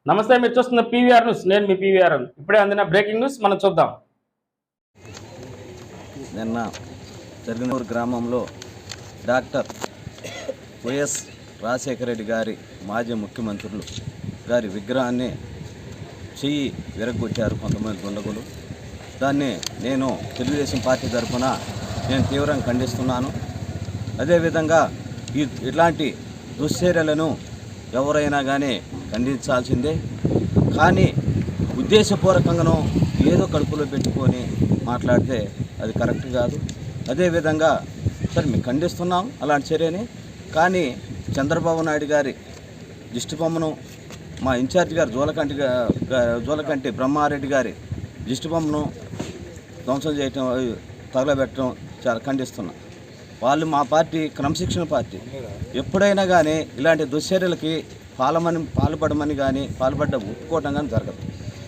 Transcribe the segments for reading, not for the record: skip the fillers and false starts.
నమస్తే, మీరు చూస్తున్న పీవీఆర్ న్యూస్. నేను మీ పీవీఆర్. ఇప్పుడే అందిన బ్రేకింగ్ న్యూస్ మనం చూద్దాం. నిన్న జరిగినూరు గ్రామంలో డాక్టర్ వైఎస్ రాజశేఖర రెడ్డి గారి మాజీ ముఖ్యమంత్రులు గారి విగ్రహాన్ని చెయ్యి విరగొట్టారు కొంతమంది దుండగులు. దాన్ని నేను తెలుగుదేశం పార్టీ తరఫున నేను తీవ్రంగా ఖండిస్తున్నాను. అదేవిధంగా ఇట్లాంటి దుశ్చర్యలను ఎవరైనా కానీ ఖండించాల్సిందే. కానీ ఉద్దేశపూర్వకంగానో ఏదో కడుపులో పెట్టుకొని మాట్లాడితే అది కరెక్ట్ కాదు. అదేవిధంగా సరే మేము ఖండిస్తున్నాం అలాంటి చర్యని. కానీ చంద్రబాబు నాయుడు గారి దిష్టిబొమ్మను మా ఇన్ఛార్జి గారు జోలకంటి బ్రహ్మారెడ్డి గారి దిష్టిబొమ్మను ధ్వంసం చేయటం, తగలబెట్టడం చాలా ఖండిస్తున్నాం. వాళ్ళు మా పార్టీ క్రమశిక్షణ పార్టీ. ఎప్పుడైనా కానీ ఇలాంటి దుశ్చర్యలకి పాల్పడమని కానీ ఒప్పుకోవటం కానీ జరగదు.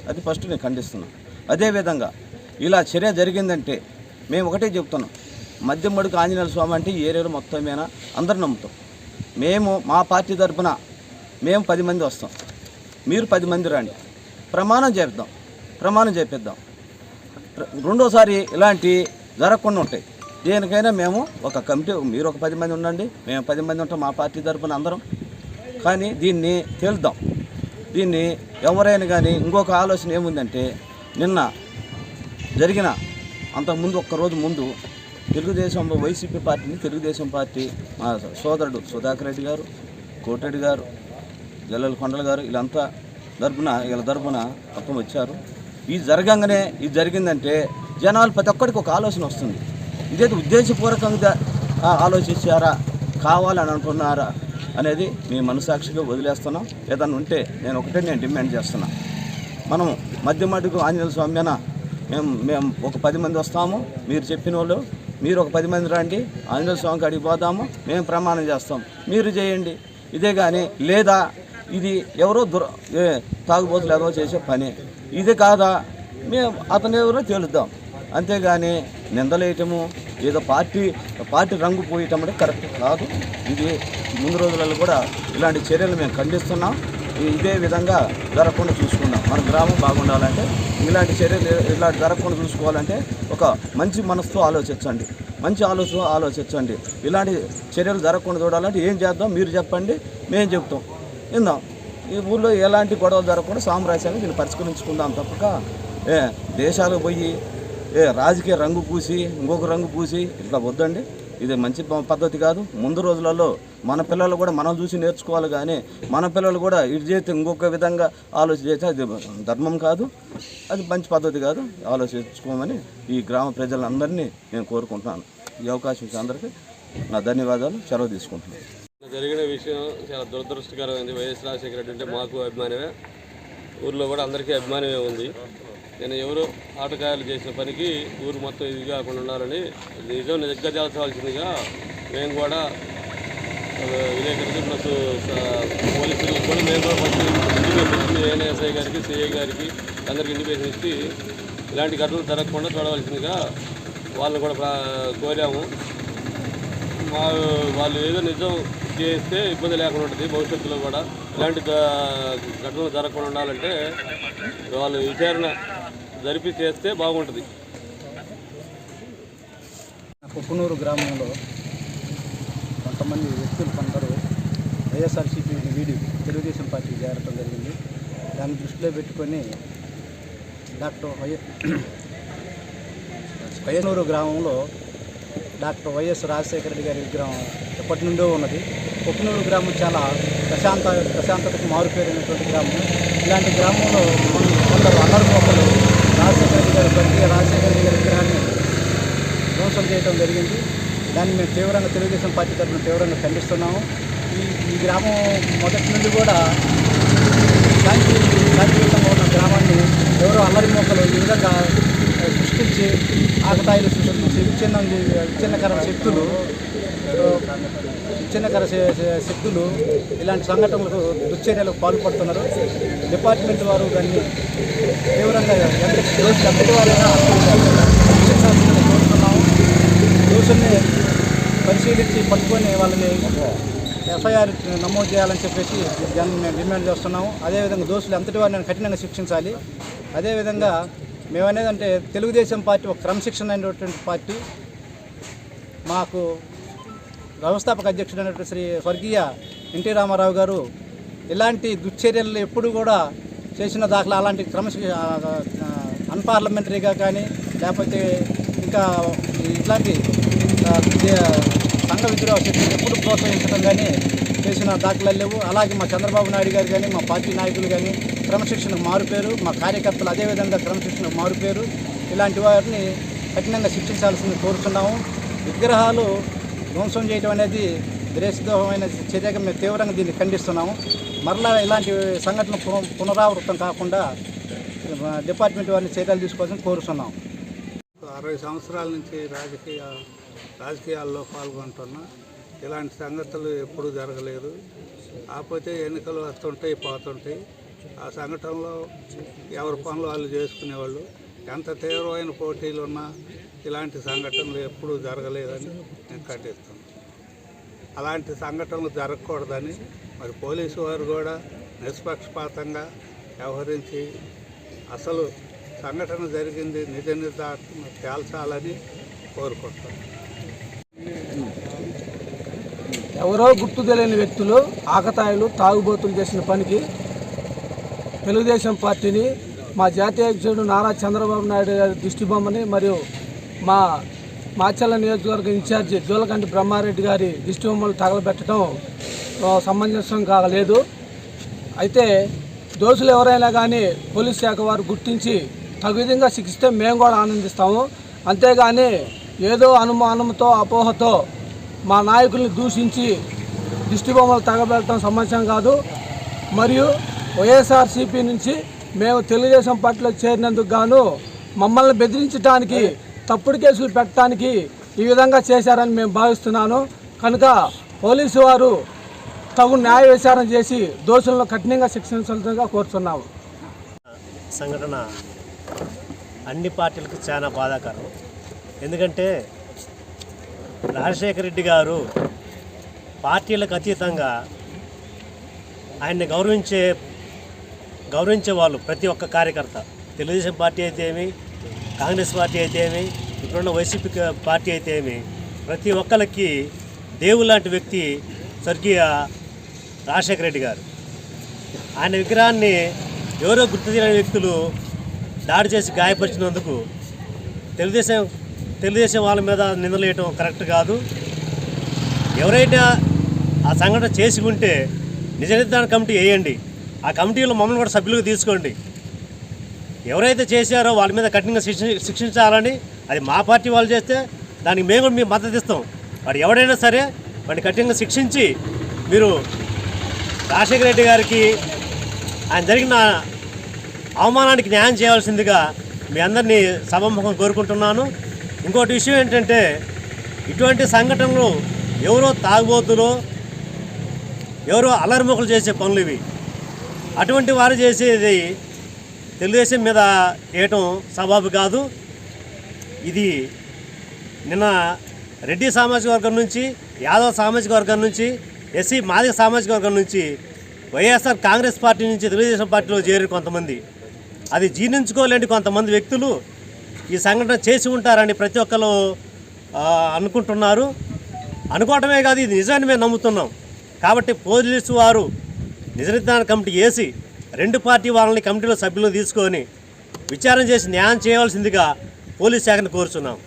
అది ఫస్ట్ నేను ఖండిస్తున్నాను. అదేవిధంగా ఇలా చర్య జరిగిందంటే మేము ఒకటే చెప్తున్నాం, మద్యంమడుగు ఆంజనేయ స్వామి అంటే ఈ ఏరియాలో మొత్తం మీద అందరూ నమ్ముతాం. మేము మా పార్టీ తరఫున మేము 10 మంది వస్తాం, మీరు 10 మంది రండి, ప్రమాణం చేపిద్దాం. రెండోసారి ఇలాంటి జరగకుండా ఉంటాయి. దేనికైనా మేము ఒక కమిటీ, మీరు ఒక 10 మంది ఉండండి, మేము 10 మంది ఉంటాం మా పార్టీ తరఫున అందరం. కానీ దీన్ని తేల్దాం. దీన్ని ఎవరైనా కానీ ఇంకొక ఆలోచన ఏముందంటే, నిన్న జరిగిన అంతకుముందు ఒక్కరోజు ముందు వైసీపీ పార్టీని తెలుగుదేశం పార్టీ మా సోదరుడు సుధాకర్ రెడ్డి గారు, కోటిరెడ్డి గారు, జల్లెల కొండల గారు వీళ్ళ తరపున మొత్తం వచ్చారు. ఇది జరిగిందంటే జనాలు ప్రతి ఒక్కరికి ఒక ఆలోచన వస్తుంది. ఇదైతే ఉద్దేశపూర్వకంగా ఆలోచించారా, కావాలని అంటున్నారా అనేది మీ మనసాక్షిగా వదిలేస్తున్నాం. ఏదన్నా ఉంటే నేను డిమాండ్ చేస్తున్నా. మనం మధ్యమడుగు ఆంజనేయ స్వామి మేము ఒక 10 మంది వస్తాము, మీరు చెప్పిన వాళ్ళు మీరు ఒక 10 మంది రండి, ఆంజనేయ స్వామి కాడికి పోదాము, మేము ప్రమాణం చేస్తాం, మీరు చేయండి. ఇదే కానీ లేదా ఇది ఎవరో తాగుబోతులు ఏదో చేసే పని, ఇది కాదా మేము అతను ఎవరో తేలుద్దాం. అంతేగాని నిందలేయటము, ఏదో పార్టీ రంగు పోయటం అంటే కరెక్ట్ కాదు. ఇది ముందు రోజులలో కూడా ఇలాంటి చర్యలు మేము ఖండిస్తున్నాం. ఇదే విధంగా జరగకుండా చూసుకుందాం. మన గ్రామం బాగుండాలంటే ఇలాంటి చర్యలు జరగకుండా చూసుకోవాలంటే ఒక మంచి మనసుతో ఆలోచించండి. ఇలాంటి చర్యలు జరగకుండా చూడాలంటే ఏం చేద్దాం మీరు చెప్పండి, మేము చెప్తాం, విందాం. ఈ ఊళ్ళో ఎలాంటి గొడవలు జరగకుండా సామరస్యంగా దీన్ని పరిష్కరించుకుందాం తప్పక దేశాలకు పోయి రాజకీయ రంగు పూసి ఇంకొక రంగు పూసి ఇట్లా వద్దండి. ఇది మంచి పద్ధతి కాదు. ముందు రోజులలో మన పిల్లలు కూడా మనం చూసి నేర్చుకోవాలి. కానీ మన పిల్లలు కూడా ఇటు చేస్తే ఇంకొక విధంగా ఆలోచన చేస్తే అది ధర్మం కాదు, అది మంచి పద్ధతి కాదు. ఆలోచించుకోమని ఈ గ్రామ ప్రజలందరినీ నేను కోరుకుంటున్నాను. ఈ అవకాశం ఇచ్చిన అందరికీ నా ధన్యవాదాలు. సెలవు తీసుకుంటున్నాను. జరిగిన విషయం చాలా దురదృష్టకరమైంది. వైఎస్ రాజశేఖర రెడ్డి అంటే మాకు అభిమానమే, ఊర్లో కూడా అందరికీ అభిమానమే ఉంది. నేను ఎవరో ఆటకాయలు చేసిన పనికి ఊరు మొత్తం ఇది కాకుండా ఉండాలని నిజం నిగ్గజాల్చవలసిందిగా మేము కూడా విలేకరికి ప్లస్ పోలీసులు కూడా మేము కూడా ఫస్ట్ ఇండికేషన్ ఇచ్చి ఏఎన్ఎస్ఐ గారికి, సిఐ గారికి అందరికీ ఇండికేషన్ ఇచ్చి ఇలాంటి ఘటనలు జరగకుండా చూడవలసిందిగా వాళ్ళని కూడా కోరాము. వాళ్ళు ఏదో నిజం చేస్తే ఇబ్బంది లేకుండా ఉంటుంది. భవిష్యత్తులో కూడా ఇలాంటి ఘటనలు జరగకుండా ఉండాలంటే వాళ్ళు విచారణ జరిపి చేస్తే బాగుంటుంది. కుప్పనూరు గ్రామంలో కొంతమంది కొందరు వైఎస్ఆర్సీపీ వీడి తెలుగుదేశం పార్టీకి చేరటం జరిగింది. దాన్ని దృష్టిలో పెట్టుకొని డాక్టర్ వైఎస్ఆర్ గ్రామంలో డాక్టర్ వైఎస్ రాజశేఖర రెడ్డి గారి విగ్రహం ఎప్పటి నుండో ఉన్నది. కుప్పనూరు గ్రామం చాలా ప్రశాంతతకు మారుపేరినటువంటి గ్రామం. ఇలాంటి గ్రామంలో కొందరు అనర్మోకలు రాజశేఖర రెడ్డి గారి విగ్రహాన్ని ధ్వంసం చేయడం జరిగింది. దాన్ని మేము తెలుగుదేశం పార్టీ తరఫున తీవ్రంగా ఖండిస్తున్నాము. ఈ గ్రామం మొదటి నుండి కూడా శాంతియుతంగా ఉన్న గ్రామాన్ని ఎవరో అల్లరి మోకలు ఈ విధంగా సృష్టించి ఆకతాయిలు సృష్టించి విచ్ఛిన్నకర శక్తులు ఇలాంటి సంఘటనలకు దుశ్చర్యలకు పాల్పడుతున్నారు. డిపార్ట్మెంట్ వారు దాన్ని తీవ్రంగా ఎంతటి వారైనా కోరుతున్నాము. దోషుల్ని పరిశీలించి పట్టుకొని వాళ్ళని ఎఫ్ఐఆర్ నమోదు చేయాలని చెప్పేసి దాన్ని మేము డిమాండ్ చేస్తున్నాము. అదేవిధంగా దోషులు ఎంతటి వారిని కఠినంగా శిక్షించాలి. అదేవిధంగా మేమనేదంటే తెలుగుదేశం పార్టీ ఒక క్రమశిక్షణ అయినటువంటి పార్టీ. మాకు వ్యవస్థాపక అధ్యక్షుడైనటువంటి శ్రీ స్వర్గీయ ఎన్టీ రామారావు గారు ఇలాంటి దుశ్చర్యలు ఎప్పుడు కూడా చేసిన దాఖలా అలాంటి అన్పార్లమెంటరీగా కానీ లేకపోతే ఇంకా ఇట్లాంటి సంఘ విద్రోహ శక్తులు ఎప్పుడు ప్రోత్సహించడం కానీ చేసిన దాఖలాలు లేవు. అలాగే మా చంద్రబాబు నాయుడు గారు కానీ మా పార్టీ నాయకులు కానీ క్రమశిక్షణకు మారుపేరు, మా కార్యకర్తలు అదేవిధంగా క్రమశిక్షణకు మారుపేరు. ఇలాంటి వారిని కఠినంగా శిక్షించాల్సింది కోరుతున్నాము. విగ్రహాలు ధ్వంసం చేయడం అనేది దేశద్రోహమైన చర్యగా మేము తీవ్రంగా దీన్ని ఖండిస్తున్నాము. మరలా ఇలాంటి సంఘటనలు పునరావృతం కాకుండా డిపార్ట్మెంట్ వారిని చర్యలు తీసుకోవాలని కోరుతున్నాం. 60 సంవత్సరాల నుంచి రాజకీయాల్లో పాల్గొంటున్నా. ఇలాంటి సంగతులు ఎప్పుడూ జరగలేదు. కాకపోతే ఎన్నికలు వస్తుంటాయి పోతుంటాయి. ఆ సంఘటనలో ఎవరి పనులు వాళ్ళు చేసుకునేవాళ్ళు. ఎంత తీవ్రమైన పోటీలు ఉన్నా ఇలాంటి సంఘటనలు ఎప్పుడూ జరగలేదని నేను ఖండిస్తున్నాను. అలాంటి సంఘటనలు జరగకూడదని మరి పోలీసు వారు కూడా నిష్పక్షపాతంగా వ్యవహరించి అసలు సంఘటన జరిగింది నిజ నిర్ధారణ తేల్చాలని కోరుకుంటాను. ఎవరో గుర్తు తెలియని వ్యక్తులు ఆకతాయిలు తాగుబోతులు చేసిన పనికి తెలుగుదేశం పార్టీని, మా జాతీయ అధ్యక్షుడు నారా చంద్రబాబు నాయుడు గారి దిష్టిబొమ్మని మరియు మా మాచర్ల నియోజకవర్గ ఇన్ఛార్జి జోలకంటి బ్రహ్మారెడ్డి గారి దిష్టిబొమ్మలు తగలబెట్టడం సమంజసం కాగలేదు. అయితే దోషులు ఎవరైనా కానీ పోలీస్ శాఖ వారు గుర్తించి తగు విధంగా శిక్షిస్తే మేము కూడా ఆనందిస్తాము. అంతేగాని ఏదో అనుమానంతో అపోహతో మా నాయకుల్ని దూషించి దిష్టిబొమ్మలు తగబెట్టడం సమంజసం కాదు. మరియు వైఎస్ఆర్సీపీ నుంచి మేము తెలుగుదేశం పార్టీలో చేరినందుకు గాను మమ్మల్ని బెదిరించడానికి, తప్పుడు కేసులు పెట్టడానికి ఈ విధంగా చేశారని మేము భావిస్తున్నాను. కనుక పోలీసు వారు తగు న్యాయ విచారణ చేసి దోషులను కఠినంగా శిక్షించాల్సిందిగా కోరుతున్నాము. సంఘటన అన్ని పార్టీలకు చాలా బాధాకరం. ఎందుకంటే రాజశేఖర రెడ్డి గారు పార్టీలకు అతీతంగా ఆయన్ని గౌరవించే వాళ్ళు ప్రతి ఒక్క కార్యకర్త, తెలుగుదేశం పార్టీ అయితే ఏమి, కాంగ్రెస్ పార్టీ అయితే ఏమి, ఇప్పుడున్న వైసీపీ పార్టీ అయితే ఏమి, ప్రతి ఒక్కరికి దేవుడు లాంటి వ్యక్తి స్వర్గీయ రాజశేఖర రెడ్డి గారు. ఆయన విగ్రహాన్ని ఎవరో గుర్తు తెలియని వ్యక్తులు దాడి చేసి గాయపరిచినందుకు తెలుగుదేశం వాళ్ళ మీద నిందలేయటం కరెక్ట్ కాదు. ఎవరైనా ఆ సంఘటన చేసి ఉంటే నిజ నిర్ధారణ కమిటీ వేయండి. ఆ కమిటీలో మమ్మల్ని కూడా సభ్యులుగా తీసుకోండి. ఎవరైతే చేశారో వాళ్ళ మీద కఠినంగా శిక్షించాలని, అది మా పార్టీ వాళ్ళు చేస్తే దానికి మేము కూడా మద్దతు ఇస్తాం. వాడు ఎవడైనా సరే వాడిని కఠినంగా శిక్షించి మీరు రాజశేఖర రెడ్డి గారికి ఆయన జరిగిన అవమానానికి న్యాయం చేయాల్సిందిగా మీ అందరినీ సభాముఖం కోరుకుంటున్నాను. ఇంకోటి విషయం ఏంటంటే, ఇటువంటి సంఘటనలు ఎవరో తాగుబోతులో ఎవరో అలర్ముఖలు చేసే పనులు ఇవి. అటువంటి వారు చేసేది తెలుగుదేశం మీద వేయటం సబబు కాదు. ఇది నిన్న రెడ్డి సామాజిక వర్గం నుంచి, యాదవ్ సామాజిక వర్గం నుంచి, ఎస్సీ మాదిగ సామాజిక వర్గం నుంచి, వైఎస్ఆర్ కాంగ్రెస్ పార్టీ నుంచి తెలుగుదేశం పార్టీలో చేరి కొంతమంది అది జీర్ణించుకోలేని కొంతమంది వ్యక్తులు ఈ సంఘటన చేసి ఉంటారని ప్రతి ఒక్కరు అనుకుంటున్నారు. అనుకోవటమే కాదు, ఇది నిజాన్ని మేము నమ్ముతున్నాం. కాబట్టి పోలీసు వారు నిజ నిర్ధారణ కమిటీ వేసి 2 పార్టీ వాళ్ళని కమిటీలో సభ్యులను తీసుకొని విచారణ చేసి న్యాయం చేయవలసిందిగా పోలీస్ శాఖను కోరుచున్నాం.